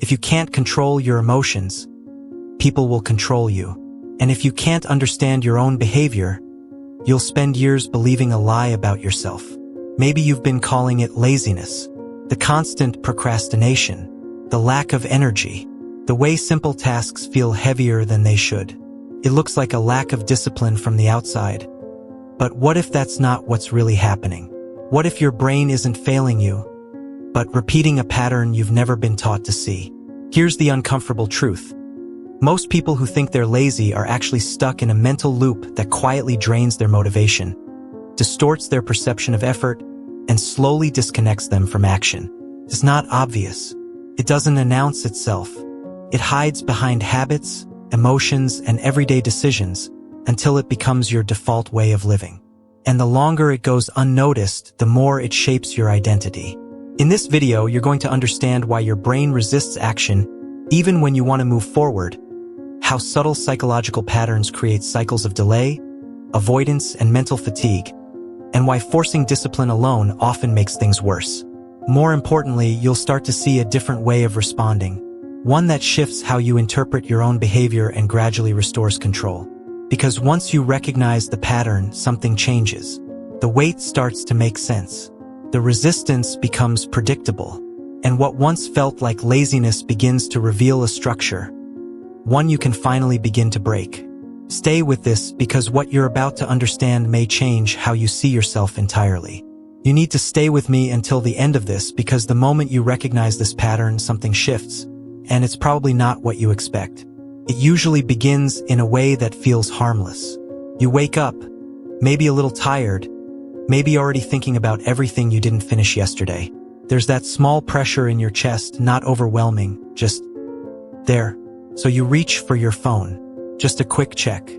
If you can't control your emotions, people will control you. And if you can't understand your own behavior, you'll spend years believing a lie about yourself. Maybe you've been calling it laziness, the constant procrastination, the lack of energy, the way simple tasks feel heavier than they should. It looks like a lack of discipline from the outside. But what if that's not what's really happening? What if your brain isn't failing you, but repeating a pattern you've never been taught to see? Here's the uncomfortable truth. Most people who think they're lazy are actually stuck in a mental loop that quietly drains their motivation, distorts their perception of effort, and slowly disconnects them from action. It's not obvious. It doesn't announce itself. It hides behind habits, emotions, and everyday decisions until it becomes your default way of living. And the longer it goes unnoticed, the more it shapes your identity. In this video, you're going to understand why your brain resists action even when you want to move forward, how subtle psychological patterns create cycles of delay, avoidance, and mental fatigue, and why forcing discipline alone often makes things worse. More importantly, you'll start to see a different way of responding, one that shifts how you interpret your own behavior and gradually restores control. Because once you recognize the pattern, something changes. The weight starts to make sense. The resistance becomes predictable. And what once felt like laziness begins to reveal a structure, one you can finally begin to break. Stay with this because what you're about to understand may change how you see yourself entirely. You need to stay with me until the end of this because the moment you recognize this pattern, something shifts, and it's probably not what you expect. It usually begins in a way that feels harmless. You wake up, maybe a little tired, maybe already thinking about everything you didn't finish yesterday. There's that small pressure in your chest, not overwhelming, just there. So you reach for your phone, just a quick check.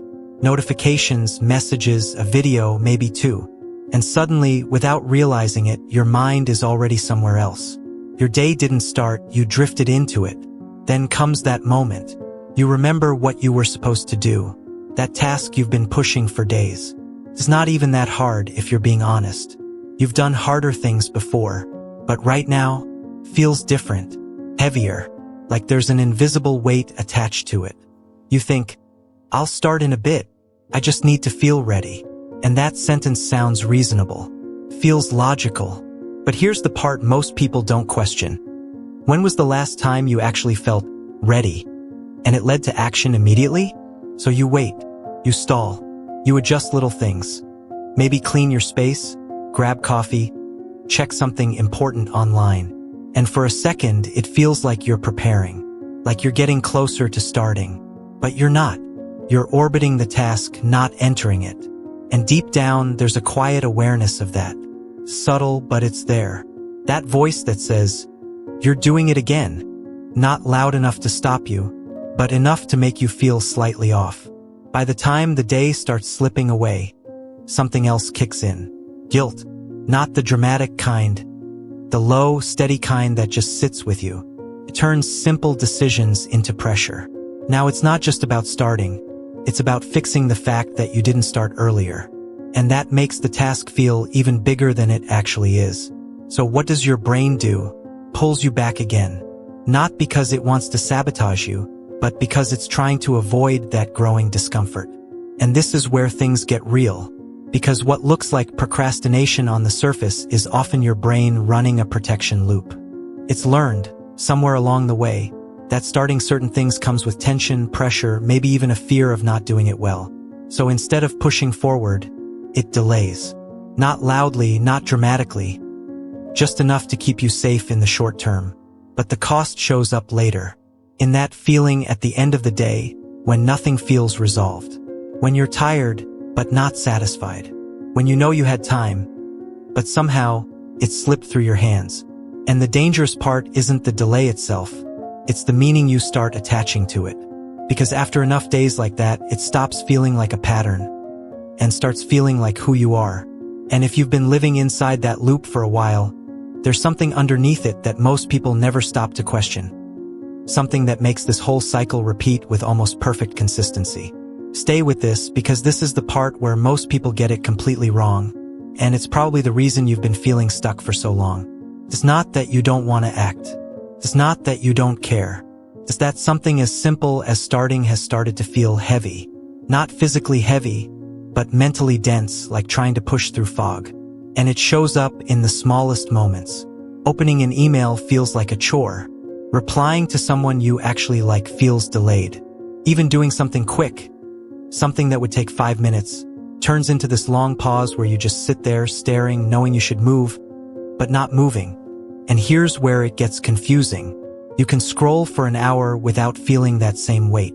Notifications, messages, a video, maybe two. And suddenly, without realizing it, your mind is already somewhere else. Your day didn't start, you drifted into it. Then comes that moment. You remember what you were supposed to do, that task you've been pushing for days. It's not even that hard if you're being honest. You've done harder things before, but right now, feels different, heavier, like there's an invisible weight attached to it. You think, I'll start in a bit, I just need to feel ready. And that sentence sounds reasonable, feels logical. But here's the part most people don't question. When was the last time you actually felt ready? And it led to action immediately? So you wait, you stall, you adjust little things. Maybe clean your space, grab coffee, check something important online. And for a second, it feels like you're preparing, like you're getting closer to starting. But you're not. You're orbiting the task, not entering it. And deep down, there's a quiet awareness of that. Subtle, but it's there. That voice that says, you're doing it again. Not loud enough to stop you, but enough to make you feel slightly off. By the time the day starts slipping away, something else kicks in. Guilt. Not the dramatic kind. The low, steady kind that just sits with you. It turns simple decisions into pressure. Now it's not just about starting. It's about fixing the fact that you didn't start earlier. And that makes the task feel even bigger than it actually is. So what does your brain do? Pulls you back again. Not because it wants to sabotage you, but because it's trying to avoid that growing discomfort. And this is where things get real. Because what looks like procrastination on the surface is often your brain running a protection loop. It's learned, somewhere along the way, that starting certain things comes with tension, pressure, maybe even a fear of not doing it well. So instead of pushing forward, it delays. Not loudly, not dramatically, just enough to keep you safe in the short term. But the cost shows up later, in that feeling at the end of the day when nothing feels resolved. When you're tired, but not satisfied. When you know you had time, but somehow it slipped through your hands. And the dangerous part isn't the delay itself. It's the meaning you start attaching to it. Because after enough days like that, it stops feeling like a pattern and starts feeling like who you are. And if you've been living inside that loop for a while, there's something underneath it that most people never stop to question. Something that makes this whole cycle repeat with almost perfect consistency. Stay with this because this is the part where most people get it completely wrong, and it's probably the reason you've been feeling stuck for so long. It's not that you don't want to act. It's not that you don't care. It's that something as simple as starting has started to feel heavy. Not physically heavy, but mentally dense, like trying to push through fog. And it shows up in the smallest moments. Opening an email feels like a chore. Replying to someone you actually like feels delayed. Even doing something quick, something that would take 5 minutes, turns into this long pause where you just sit there staring, knowing you should move, but not moving. And here's where it gets confusing. You can scroll for an hour without feeling that same weight.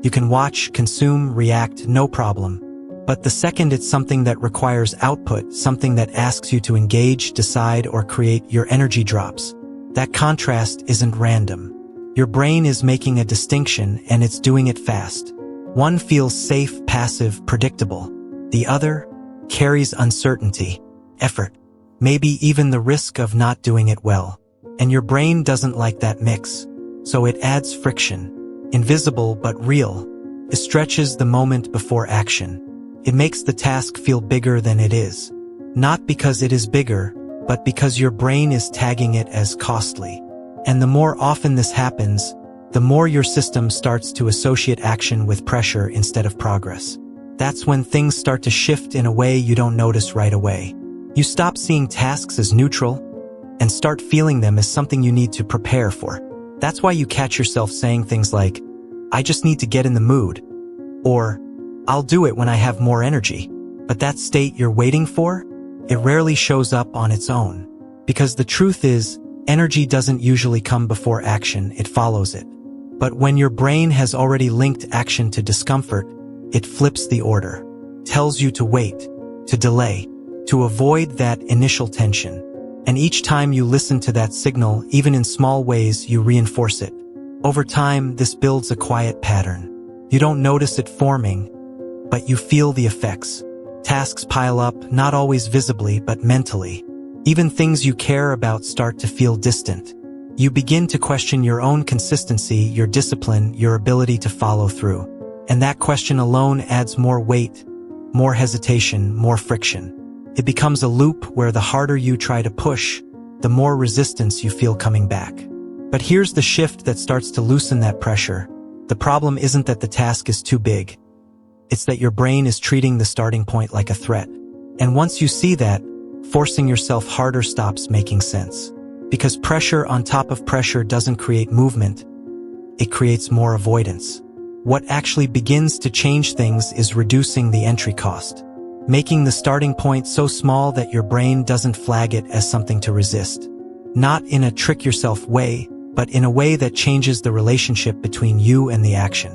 You can watch, consume, react, no problem. But the second it's something that requires output, something that asks you to engage, decide, or create, your energy drops. That contrast isn't random. Your brain is making a distinction, and it's doing it fast. One feels safe, passive, predictable. The other carries uncertainty, effort, maybe even the risk of not doing it well. And your brain doesn't like that mix. So it adds friction, invisible but real. It stretches the moment before action. It makes the task feel bigger than it is. Not because it is bigger, but because your brain is tagging it as costly. And the more often this happens, the more your system starts to associate action with pressure instead of progress. That's when things start to shift in a way you don't notice right away. You stop seeing tasks as neutral and start feeling them as something you need to prepare for. That's why you catch yourself saying things like, "I just need to get in the mood," or "I'll do it when I have more energy." But that state you're waiting for, it rarely shows up on its own. Because the truth is, energy doesn't usually come before action, it follows it. But when your brain has already linked action to discomfort, it flips the order, tells you to wait, to delay, to avoid that initial tension. And each time you listen to that signal, even in small ways, you reinforce it. Over time, this builds a quiet pattern. You don't notice it forming, but you feel the effects. Tasks pile up, not always visibly, but mentally. Even things you care about start to feel distant. You begin to question your own consistency, your discipline, your ability to follow through. And that question alone adds more weight, more hesitation, more friction. It becomes a loop where the harder you try to push, the more resistance you feel coming back. But here's the shift that starts to loosen that pressure. The problem isn't that the task is too big. It's that your brain is treating the starting point like a threat. And once you see that, forcing yourself harder stops making sense. Because pressure on top of pressure doesn't create movement, it creates more avoidance. What actually begins to change things is reducing the entry cost, making the starting point so small that your brain doesn't flag it as something to resist. Not in a trick-yourself way, but in a way that changes the relationship between you and the action.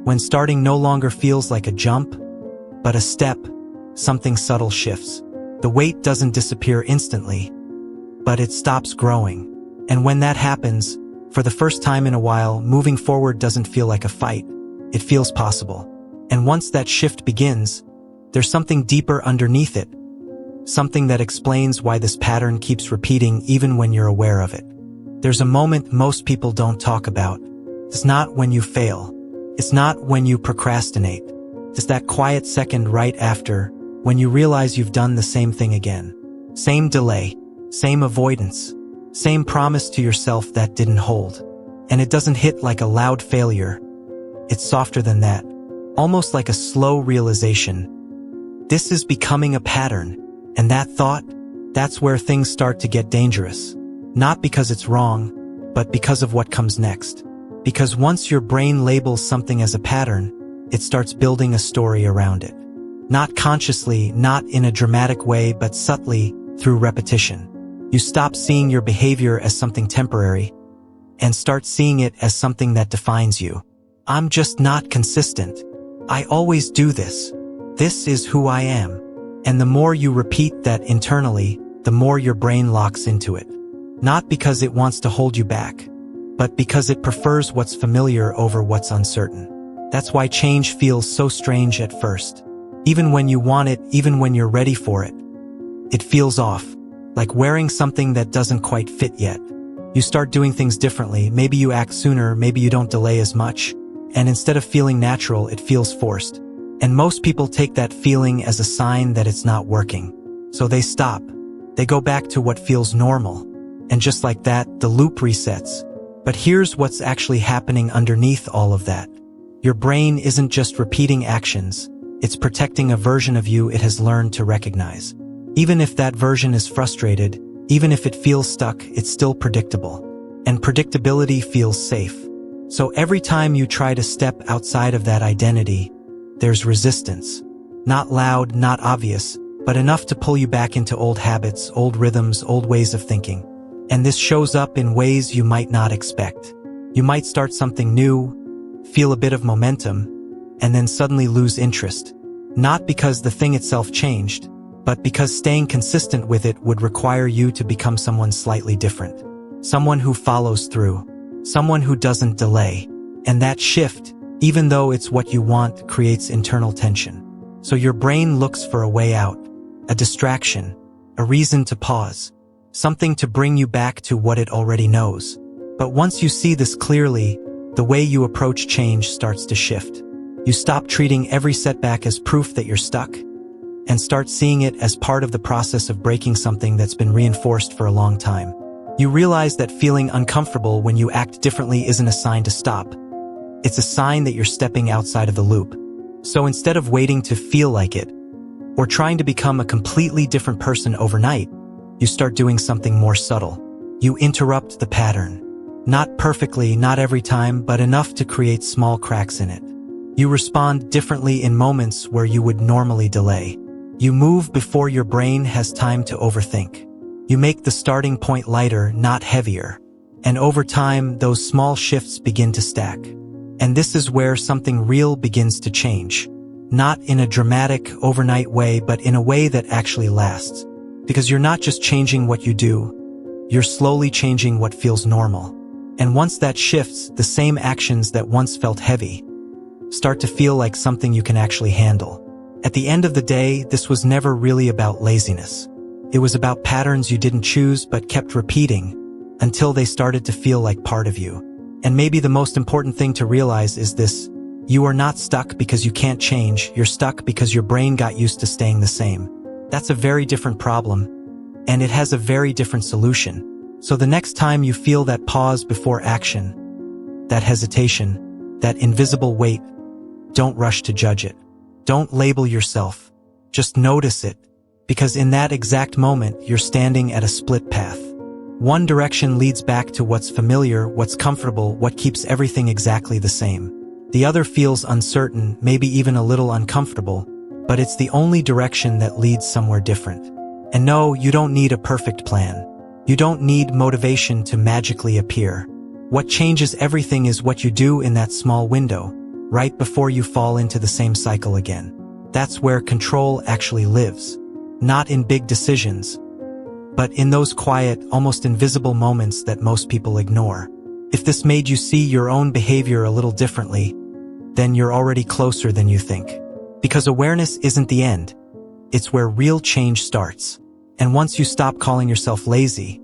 When starting no longer feels like a jump, but a step, something subtle shifts. The weight doesn't disappear instantly, but it stops growing. And when that happens, for the first time in a while, moving forward doesn't feel like a fight. It feels possible. And once that shift begins, there's something deeper underneath it. Something that explains why this pattern keeps repeating even when you're aware of it. There's a moment most people don't talk about. It's not when you fail. It's not when you procrastinate. It's that quiet second right after, when you realize you've done the same thing again. Same delay, same avoidance, same promise to yourself that didn't hold. And it doesn't hit like a loud failure. It's softer than that, almost like a slow realization. This is becoming a pattern, and that thought, that's where things start to get dangerous. Not because it's wrong, but because of what comes next. Because once your brain labels something as a pattern, it starts building a story around it. Not consciously, not in a dramatic way, but subtly, through repetition. You stop seeing your behavior as something temporary, and start seeing it as something that defines you. I'm just not consistent. I always do this. This is who I am. And the more you repeat that internally, the more your brain locks into it. Not because it wants to hold you back, but because it prefers what's familiar over what's uncertain. That's why change feels so strange at first. Even when you want it, even when you're ready for it, it feels off, like wearing something that doesn't quite fit yet. You start doing things differently, maybe you act sooner, maybe you don't delay as much, and instead of feeling natural, it feels forced. And most people take that feeling as a sign that it's not working. So they stop. They go back to what feels normal. And just like that, the loop resets. But here's what's actually happening underneath all of that. Your brain isn't just repeating actions, it's protecting a version of you it has learned to recognize. Even if that version is frustrated, even if it feels stuck, it's still predictable. And predictability feels safe. So every time you try to step outside of that identity, there's resistance. Not loud, not obvious, but enough to pull you back into old habits, old rhythms, old ways of thinking. And this shows up in ways you might not expect. You might start something new, feel a bit of momentum, and then suddenly lose interest. Not because the thing itself changed, but because staying consistent with it would require you to become someone slightly different. Someone who follows through. Someone who doesn't delay. And that shift, even though it's what you want, creates internal tension. So your brain looks for a way out, a distraction, a reason to pause, something to bring you back to what it already knows. But once you see this clearly, the way you approach change starts to shift. You stop treating every setback as proof that you're stuck, and start seeing it as part of the process of breaking something that's been reinforced for a long time. You realize that feeling uncomfortable when you act differently isn't a sign to stop. It's a sign that you're stepping outside of the loop. So instead of waiting to feel like it, or trying to become a completely different person overnight, you start doing something more subtle. You interrupt the pattern. Not perfectly, not every time, but enough to create small cracks in it. You respond differently in moments where you would normally delay. You move before your brain has time to overthink. You make the starting point lighter, not heavier. And over time, those small shifts begin to stack. And this is where something real begins to change. Not in a dramatic, overnight way, but in a way that actually lasts. Because you're not just changing what you do, you're slowly changing what feels normal. And once that shifts, the same actions that once felt heavy start to feel like something you can actually handle. At the end of the day, this was never really about laziness. It was about patterns you didn't choose but kept repeating until they started to feel like part of you. And maybe the most important thing to realize is this: you are not stuck because you can't change, you're stuck because your brain got used to staying the same. That's a very different problem, and it has a very different solution. So the next time you feel that pause before action, that hesitation, that invisible weight, don't rush to judge it. Don't label yourself. Just notice it, because in that exact moment, you're standing at a split path. One direction leads back to what's familiar, what's comfortable, what keeps everything exactly the same. The other feels uncertain, maybe even a little uncomfortable, but it's the only direction that leads somewhere different. And no, you don't need a perfect plan. You don't need motivation to magically appear. What changes everything is what you do in that small window, right before you fall into the same cycle again. That's where control actually lives. Not in big decisions, but in those quiet, almost invisible moments that most people ignore. If this made you see your own behavior a little differently, then you're already closer than you think. Because awareness isn't the end. It's where real change starts. And once you stop calling yourself lazy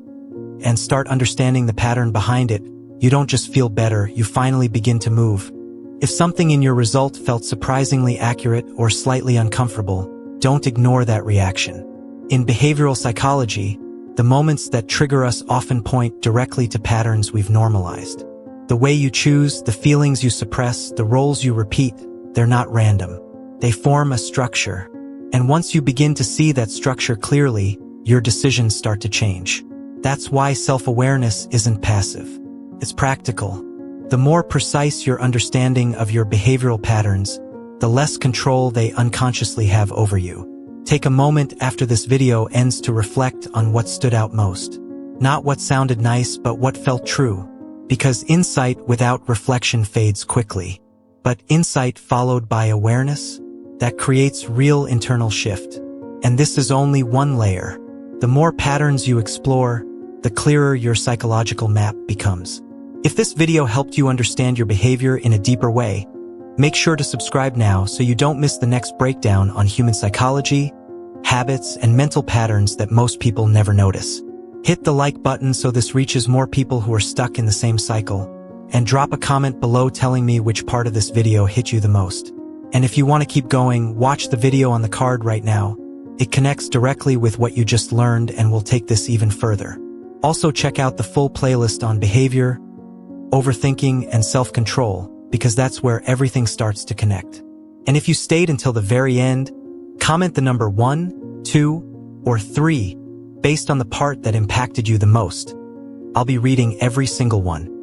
and start understanding the pattern behind it, you don't just feel better, you finally begin to move. If something in your result felt surprisingly accurate or slightly uncomfortable, don't ignore that reaction. In behavioral psychology, the moments that trigger us often point directly to patterns we've normalized. The way you choose, the feelings you suppress, the roles you repeat, they're not random. They form a structure. And once you begin to see that structure clearly, your decisions start to change. That's why self-awareness isn't passive. It's practical. The more precise your understanding of your behavioral patterns, the less control they unconsciously have over you. Take a moment after this video ends to reflect on what stood out most. Not what sounded nice, but what felt true. Because insight without reflection fades quickly. But insight followed by awareness, that creates real internal shift. And this is only one layer. The more patterns you explore, the clearer your psychological map becomes. If this video helped you understand your behavior in a deeper way, make sure to subscribe now so you don't miss the next breakdown on human psychology, habits, and mental patterns that most people never notice. Hit the like button so this reaches more people who are stuck in the same cycle, and drop a comment below telling me which part of this video hit you the most. And if you want to keep going, watch the video on the card right now. It connects directly with what you just learned and will take this even further. Also check out the full playlist on behavior, overthinking, and self-control, because that's where everything starts to connect. And if you stayed until the very end, comment the number 1, 2, or 3 based on the part that impacted you the most. I'll be reading every single one.